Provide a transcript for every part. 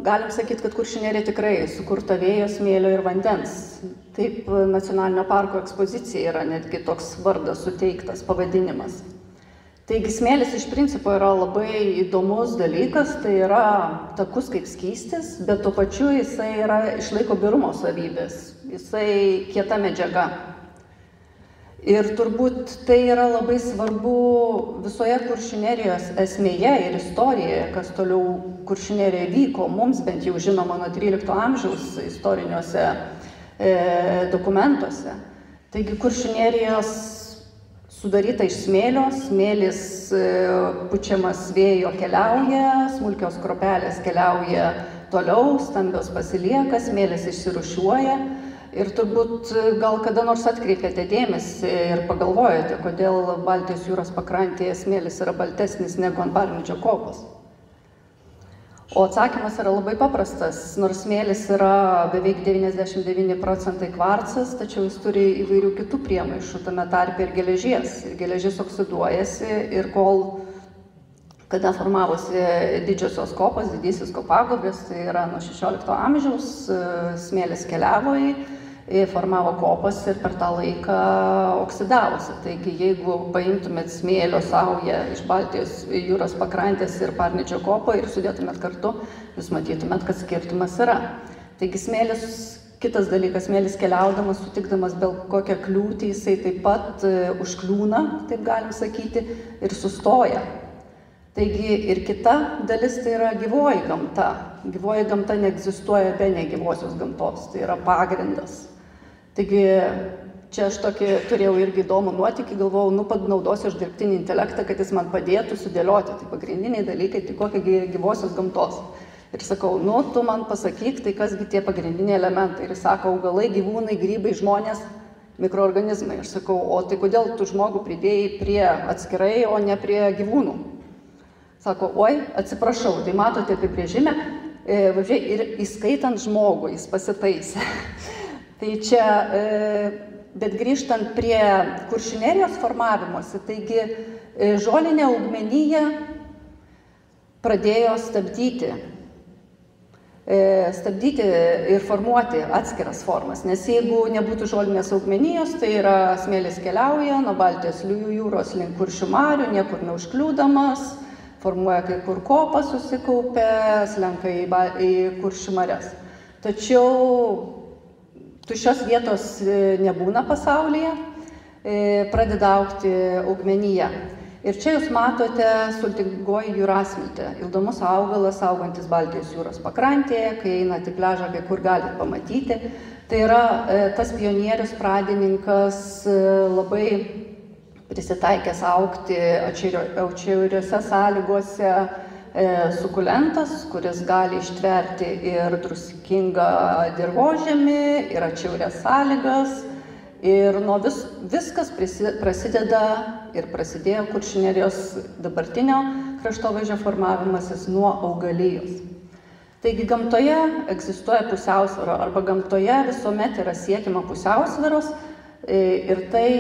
galim sakyti, kad Kuršių nerija tikrai sukurta vėjo, smėlio ir vandens. Taip nacionalinio parko ekspozicija yra netgi toks vardas suteiktas, pavadinimas. Taigi smėlis iš principo yra labai įdomus dalykas, tai yra takus kaip skystis, bet tuo pačiu jisai išlaiko birumo savybės, jisai kieta medžiaga. Ir turbūt tai yra labai svarbu visoje Kuršių nerijos esmėje ir istorijoje, kas toliau Kuršių nerijoje vyko, mums bent jau žinoma nuo 13 amžiaus istoriniuose dokumentuose. Taigi Kuršių nerijos sudaryta iš smėlio, smėlis pučiamas vėjo keliauja, smulkios kropelės keliauja toliau, stambios pasilieka, smėlis išsirūšiuoja. Ir turbūt gal kada nors atkreipėte dėmesį ir pagalvojate, kodėl Baltijos jūros pakrantėje smėlis yra baltesnis negu ant Parnidžio kopos. O atsakymas yra labai paprastas, nors smėlis yra beveik 99% kvarcas, tačiau jis turi įvairių kitų priemaišų, tame tarpe ir geležies. Ir geležis oksiduojasi ir kada formavosi didžiosios kopos, didysis kopagūbris, tai yra nuo 16 amžiaus, smėlis keliavo formavo kopas ir per tą laiką oksidavosi. Taigi, jeigu paimtumėt smėlio saują iš Baltijos jūros pakrantės ir Parnidžio kopo ir sudėtumėt kartu, jūs matytumėt, kad skirtumas yra. Taigi smėlis, kitas dalykas, smėlis keliaudamas, sutikdamas bet kokią kliūtį, jisai taip pat užkliūna, taip galim sakyti, ir sustoja. Taigi ir kita dalis tai yra gyvoji gamta. Gyvoji gamta neegzistuoja be negyvosios gamtos, tai yra pagrindas. Taigi čia aš tokį turėjau irgi įdomų nuotykį, galvojau, panaudosiu aš dirbtinį intelektą, kad jis man padėtų sudėlioti. Tai pagrindiniai dalykai, tai kokia gyvosios gamtos. Ir sakau, tu man pasakyk, tai kasgi tie pagrindiniai elementai. Ir jis sako, augalai, gyvūnai, grybai, žmonės, mikroorganizmai. Aš sakau, o tai kodėl tu žmogų pridėjai prie atskirai, o ne prie gyvūnų? Sako, oi, atsiprašau, tai matote apibrėžime, ir įskaitant žmogų, jis pasitaisė. Tai čia, bet grįžtant prie Kuršių nerijos formavimosi, taigi žolinė augmenija pradėjo stabdyti ir formuoti atskiras formas, nes jeigu nebūtų žolinės augmenijos, tai yra smėlis keliauja nuo Baltijos jūros link Kuršių marių, niekur neužkliūdamas, formuoja kai kur kopas susikaupę, slenka į Kuršių marias. Tačiau tuščios vietos nebūna pasaulyje, pradeda augti augmenija. Ir čia jūs matote sultingoji jūrasmiltė, įdomus augalas, augantis Baltijos jūros pakrantėje, kai einate į pliažą, kai kur galite pamatyti. Tai yra tas pionierius pradininkas labai prisitaikęs augti atšiauriose sąlygose sukulentas, kuris gali ištverti ir druskingą dirvožemį, ir atšiaurias sąlygas. Ir nuo viskas prasideda ir prasidėjo Kuršių nerijos dabartinio kraštovaizdžio formavimasis nuo augalijos. Taigi gamtoje egzistuoja pusiausvyra, arba gamtoje visuomet yra siekiama pusiausvyros, ir tai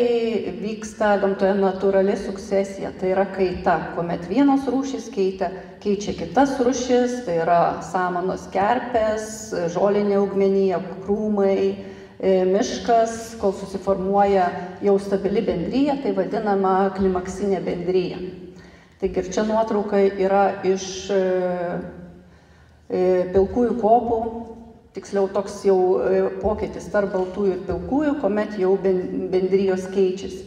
vyksta gamtoje natūrali sukcesija, tai yra kaita, kuomet vienos rūšys keičia kitas rūšis, tai yra samanos kerpės, žolinė augmenija, krūmai, miškas, kol susiformuoja jau stabili bendrija, tai vadinama klimaksinė bendrija. Taigi ir čia nuotrauka yra iš pilkųjų kopų, tiksliau toks jau pokytis tarp baltųjų ir pilkųjų, kuomet jau bendrijos keičiasi.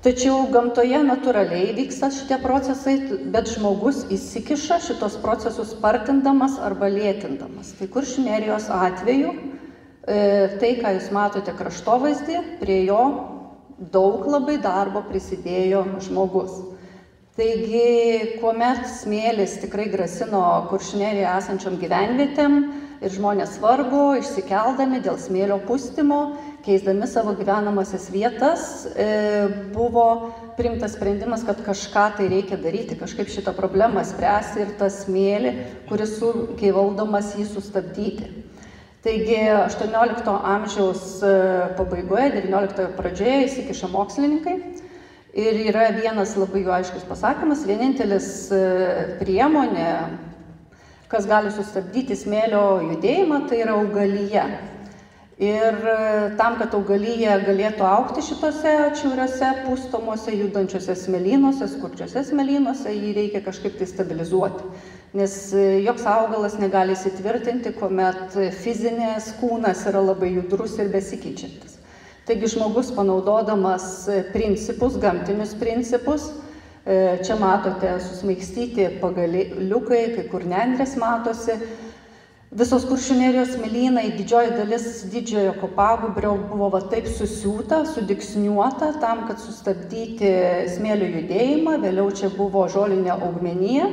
Tačiau gamtoje natūraliai vyksta šitie procesai, bet žmogus įsikiša šitos procesus spartindamas arba lėtindamas. Tai Kuršių nerijos atveju, tai, ką jūs matote kraštovaizdį, prie jo daug labai darbo prisidėjo žmogus. Taigi, kuomet smėlis tikrai grasino Kuršių nerijoje esančiom gyvenvietėm ir žmonės vargo, išsikeldami dėl smėlio pustimo, keisdami savo gyvenamasias vietas, buvo priimtas sprendimas, kad kažką tai reikia daryti, kažkaip šitą problemą spręsti ir tą smėlį, kuris sunkiai valdomas, jį sustabdyti. Taigi 18 amžiaus pabaigoje, 19 pradžioje įsikiša mokslininkai. Ir yra vienas labai aiškus pasakymas, vienintelis priemonė Kas gali sustabdyti smėlio judėjimą, tai yra augalija. Ir tam, kad augalija galėtų augti šitose atšiauriuose, pustomuose, judančiuose smėlynuose, skurdžiuose smėlynuose, jį reikia kažkaip tai stabilizuoti. Nes joks augalas negali įsitvirtinti, kuomet fizinės kūnas yra labai judrus ir besikeičiantis. Taigi žmogus panaudodamas principus, gamtinius principus, čia matote susmaigstyti pagaliukai, kai kur nendrės matosi. Visos Kuršių nerijos smėlynai, didžioji dalis didžiojo kopagūbrio buvo va taip susiūta, sudygsniuota, tam, kad sustabdyti smėlio judėjimą. Vėliau čia buvo žolinė augmenija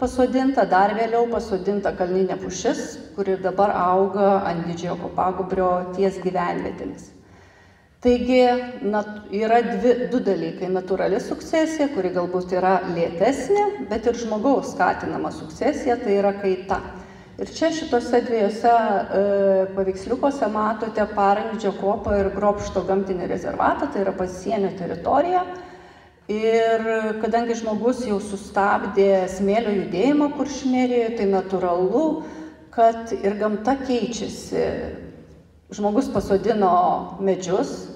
pasodinta, dar vėliau pasodinta kalninė pušis, kuri dabar auga ant didžiojo kopagūbrio ties gyvenvietėmis. Taigi yra du dalykai. Natūrali sukcesija, kuri galbūt yra lėtesnė, bet ir žmogaus skatinama sukcesija, tai yra kaita. Ir čia šitose dviejose paveiksliukuose matote Parnidžio kopą ir Grobšto gamtinį rezervatą, tai yra pasienio teritorija. Ir kadangi žmogus jau sustabdė smėlio judėjimą Kuršių nerijoje, tai natūralu, kad ir gamta keičiasi. Žmogus pasodino medžius,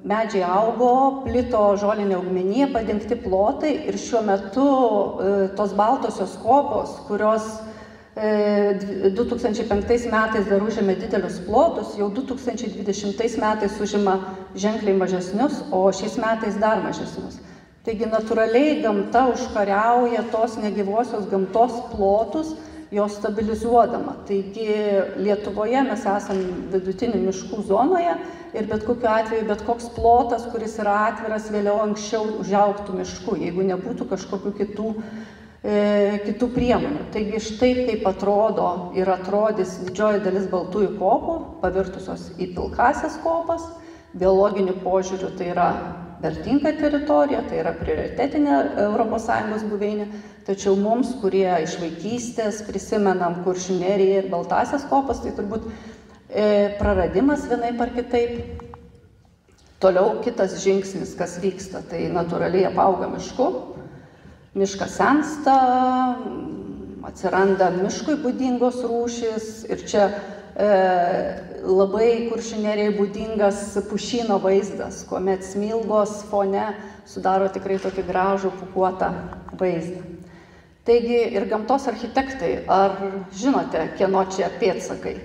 medžiai augo, plito žolinė augmenija, padengti plotai ir šiuo metu tos baltosios kopos, kurios 2005 metais dar užėmė didelius plotus, jau 2020 metais užima ženkliai mažesnius, o šiais metais dar mažesnius. Taigi natūraliai gamta užkariauja tos negyvosios gamtos plotus, jos stabilizuodama. Taigi Lietuvoje mes esame vidutinių miškų zonoje ir bet kokiu atveju bet koks plotas, kuris yra atviras, vėliau anksčiau užaugtų mišku, jeigu nebūtų kažkokių kitų priemonių. Taigi štai kaip atrodo ir atrodys didžioji dalis baltųjų kopų, pavirtusios į pilkasias kopas. Biologiniu požiūriu tai yra vertinga teritorija, tai yra prioritetinė ES buveinė, tačiau mums, kurie iš vaikystės prisimenam Kuršių neriją ir baltasias kopas, tai turbūt praradimas vienaip ar kitaip. Toliau kitas žingsnis, kas vyksta, tai natūraliai apauga mišku, miškas sensta, atsiranda miškui būdingos rūšys ir čia labai Kuršių nerijai būdingas pušyno vaizdas, kuomet smilgos fone sudaro tikrai tokį gražų pūkuotą vaizdą. Taigi ir gamtos architektai, ar žinote, kieno čia pėdsakai?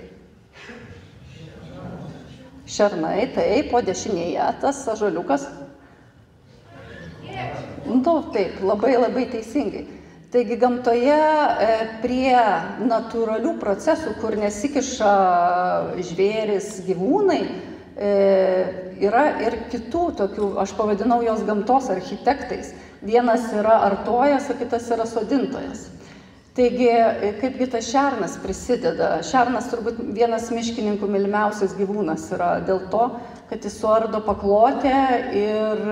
Šernai, taip, o dešinėje tas ąžuoliukas. Taip, labai teisingai. Taigi gamtoje prie natūralių procesų, kur nesikiša žvėris, gyvūnai, yra ir kitų tokių, aš pavadinau jos gamtos architektais. Vienas yra artojas, o kitas yra sodintojas. Taigi, kaipgi tas šernas prisideda? Šernas turbūt vienas miškininkų mylimiausias gyvūnas yra dėl to, kad jis suardo paklotę ir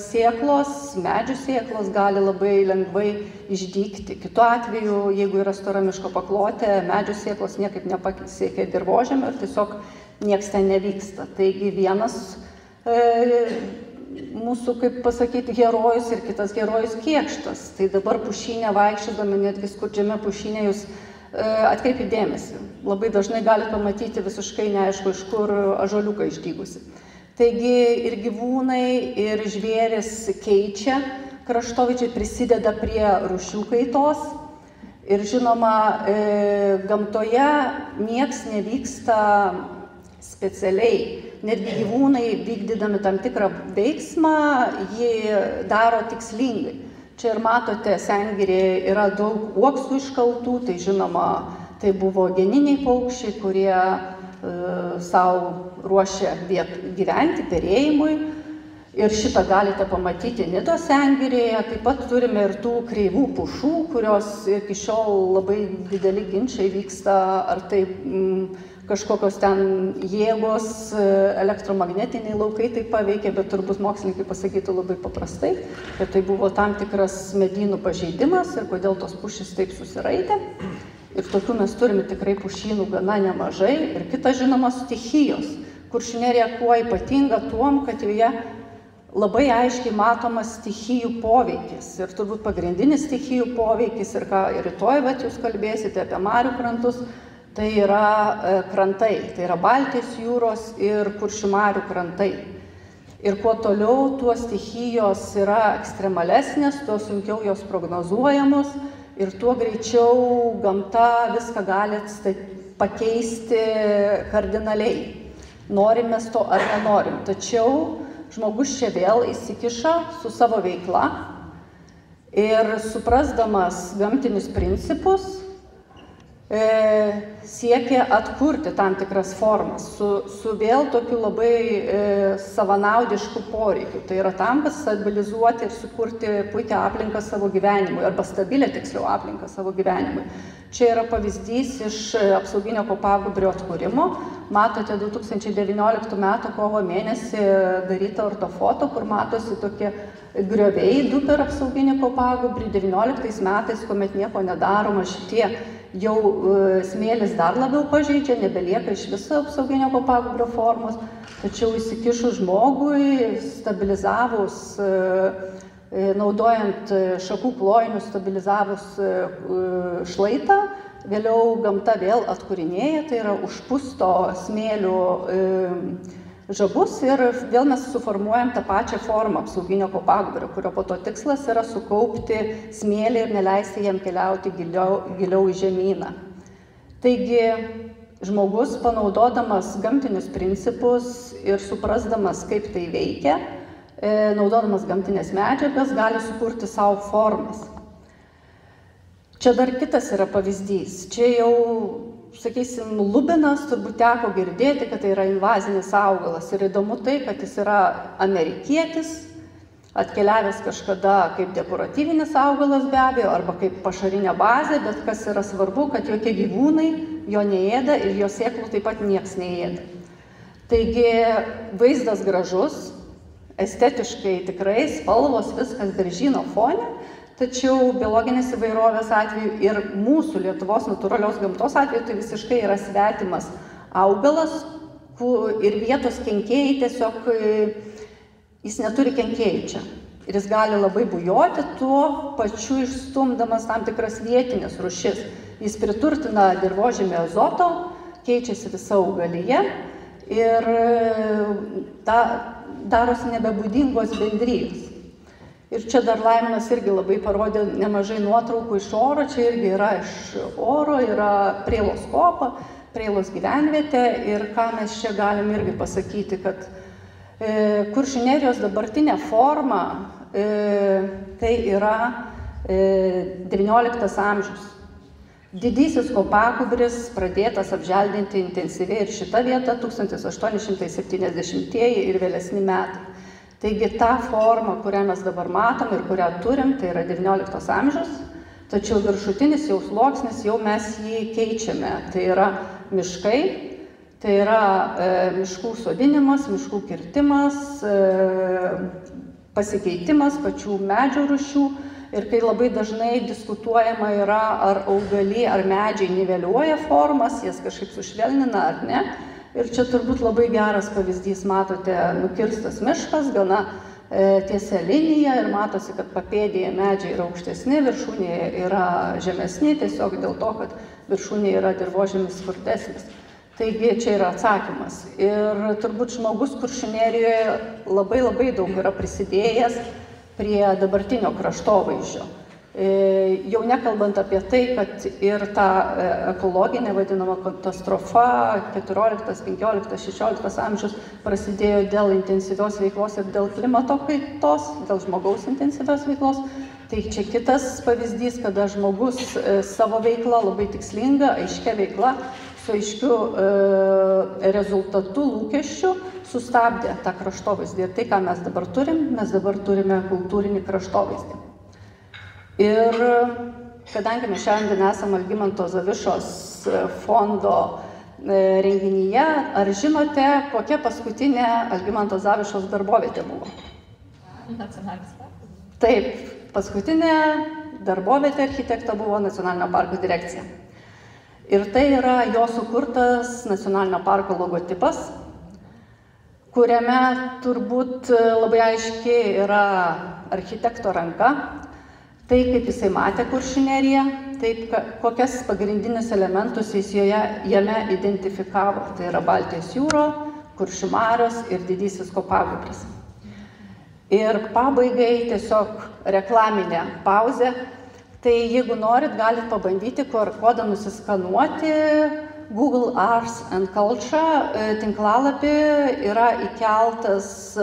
sėklos, medžių sėklos gali labai lengvai išdygti. Kitu atveju, jeigu yra stora miško paklotė, medžių sėklos niekaip nepasiekia dirvožemio ir tiesiog nieks ten nevyksta. Taigi vienas mūsų, kaip pasakyti, herojus ir kitas herojus Kėkštas. Tai dabar pušynę vaikščiodami, netgi skurdžiame pušynė, jūs atkreipkite dėmesį. Labai dažnai galite pamatyti visiškai neaišku, iš kur ąžuoliuką išdygusi. Taigi ir gyvūnai, ir žvėris keičia, kraštovaizdžiai prisideda prie rūšių kaitos. Ir žinoma, gamtoje nieks nevyksta specialiai. Netgi gyvūnai, vykdydami tam tikrą veiksmą, jį daro tikslingai. Čia ir matote, Sengirėje yra daug uoksų iškaltų, tai žinoma, tai buvo geniniai paukščiai, kurie savo ruošia gyventi, perėjimui. Ir šitą galite pamatyti Nidos Sengirėje. Taip pat turime ir tų kreivų pušų, kurios iki šiol labai dideli ginčiai vyksta, ar tai kažkokios ten jėgos, elektromagnetiniai laukai tai paveikia, bet turbūt mokslininkai pasakytų labai paprastai, kad tai buvo tam tikras medynų pažeidimas ir kodėl tos pušys taip susiraitė. Ir tokių mes turime tikrai pušynų gana nemažai. Ir kita, žinoma, stichijos. Kuršių nerija kuo ypatinga tuom, kad joje labai aiškiai matomas stichijų poveikis. Ir turbūt pagrindinis stichijų poveikis, ir ką ir rytoj jūs kalbėsite apie marių krantus, tai yra krantai, tai yra Baltijos jūros ir Kuršių marių krantai. Ir kuo toliau, tuo stichijos yra ekstremalesnės, tuo sunkiau jos prognozuojamos ir tuo greičiau gamta viską gali pakeisti kardinaliai. Norim mes to ar nenorim. Tačiau žmogus čia vėl įsikiša su savo veikla ir suprasdamas gamtinius principus siekia atkurti tam tikras formas su vėl tokiu labai savanaudišku poreikiu. Tai yra tam, kad stabilizuoti ir sukurti puikią aplinką savo gyvenimui, arba stabilę tiksliau aplinką savo gyvenimui. Čia yra pavyzdys iš apsauginio kopagūbrio atkūrimo. Matote 2019 m. kovo mėnesį darytą ortofoto, kur matosi tokie grioviai du per apsauginį kopagūbrį. 19 metais, kuomet nieko nedaroma, šitie jau smėlis dar labiau pažeidžia, nebelieka iš viso apsauginio kopagūbrio formos, tačiau įsikišus žmogui, stabilizavus, naudojant šakų klojinius, stabilizavus šlaitą, vėliau gamta vėl atkūrinėja, tai yra užpusto smėlių žabus ir vėl mes suformuojam tą pačią formą apsauginio kopagūbrio, kurio po to tikslas yra sukaupti smėlį ir neleisti jam keliauti giliau į žemyną. Taigi, žmogus, panaudodamas gamtinius principus ir suprasdamas, kaip tai veikia, naudodamas gamtinės medžiagas, gali sukurti savo formas. Čia dar kitas yra pavyzdys. Čia jau, sakysim, lubinas, turbūt teko girdėti, kad tai yra invazinis augalas. Ir įdomu tai, kad jis yra amerikietis, atkeliavęs kažkada kaip dekoratyvinis augalas be abejo, arba kaip pašarinė bazė, bet kas yra svarbu, kad jokie gyvūnai jo neėda ir jo sėklų taip pat nieks neėda. Taigi vaizdas gražus, estetiškai tikrai, spalvos, viskas beržyno fone, tačiau biologinės įvairovės atveju ir mūsų Lietuvos natūralios gamtos atveju tai visiškai yra svetimas augalas ir vietos kenkėjai tiesiog, jis neturi kenkėjų čia. Ir jis gali labai bujoti, tuo pačiu išstumdamas tam tikras vietinės rūšis. Jis priturtina dirvožemį azoto, keičiasi visa augalija ir darosi nebebūdingos bendrijos. Ir čia dar Laimonas irgi labai parodė nemažai nuotraukų iš oro, čia irgi yra iš oro, yra Preilos kopa, Preilos gyvenvietė ir ką mes čia galim irgi pasakyti, kad Kuršių nerijos dabartinė forma tai yra 19 amžius. Didysis kopagūbris pradėtas apželdinti intensyviai ir šita vieta 1870-ieji ir vėlesni metai. Taigi ta forma, kurią mes dabar matom ir kurią turim, tai yra 19 amžius, tačiau viršutinis jau sluoksnis, jau mes jį keičiame. Tai yra miškai, tai yra miškų sodinimas, miškų kirtimas, pasikeitimas pačių medžių rūšių. Ir kai labai dažnai diskutuojama yra, ar augalija, ar medžiai niveliuoja formas, jas kažkaip sušvelnina ar ne. Ir čia turbūt labai geras pavyzdys, matote, nukirstas miškas, gana tiesia linija ir matosi, kad papėdėje medžiai yra aukštesni, viršūnėje yra žemesni, tiesiog dėl to, kad viršūnėje yra dirvožemis skurdesnis. Taigi čia yra atsakymas. Ir turbūt žmogus Kuršių nerijoje labai daug yra prisidėjęs prie dabartinio kraštovaizdžio. Jau nekalbant apie tai, kad ir ta ekologinė vadinama katastrofa 14, 15, 16 amžius prasidėjo dėl intensyvios veiklos ir dėl klimato kaitos, dėl žmogaus intensyvios veiklos. Tai čia kitas pavyzdys, kada žmogus savo veikla, labai tikslinga, aiškia veikla, su aiškiu rezultatu, lūkesčiu, sustabdė tą kraštovaizdį. Ir tai, ką mes dabar turime kultūrinį kraštovaizdį. Ir kadangi mes šiandien esame Algimanto Zavišos fondo renginyje, ar žinote, kokia paskutinė Algimanto Zavišos darbovietė buvo? Nacionalinis parkas. Taip, paskutinė darbovietė architekto buvo Nacionalinio parko direkcija. Ir tai yra jo sukurtas Nacionalinio parko logotipas, kuriame turbūt labai aiški yra architekto ranka, tai kaip jisai matė Kuršių neriją, taip kokias pagrindinius elementus jis jame identifikavo. Tai yra Baltijos jūra, Kuršių marios ir didysis Kopagūbris. Ir pabaigai tiesiog reklaminė pauzė. Tai jeigu norit, galit pabandyti QR kodą nusiskanuoti. Google Arts and Culture tinklalapį yra įkeltas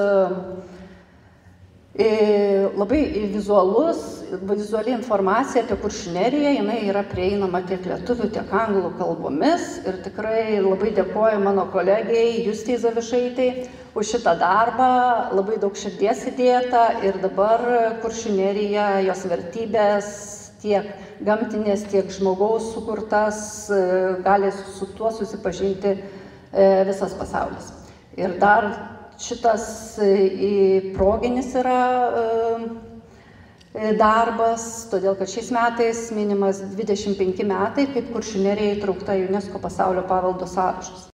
labai vizuali informacija apie Kuršių neriją. Jinai yra prieinama tiek lietuvių, tiek anglų kalbomis. Ir tikrai labai dėkoju mano kolegijai Justei Zavišaitei už šitą darbą. Labai daug širdies įdėta ir dabar Kuršių nerija, jos vertybės, tiek gamtinės, tiek žmogaus sukurtas, gali su tuo susipažinti visas pasaulis. Ir dar šitas proginis yra darbas, todėl kad šiais metais minimas 25 metai, kaip Kuršių nerija įtraukta į UNESCO pasaulio paveldo sąrašus.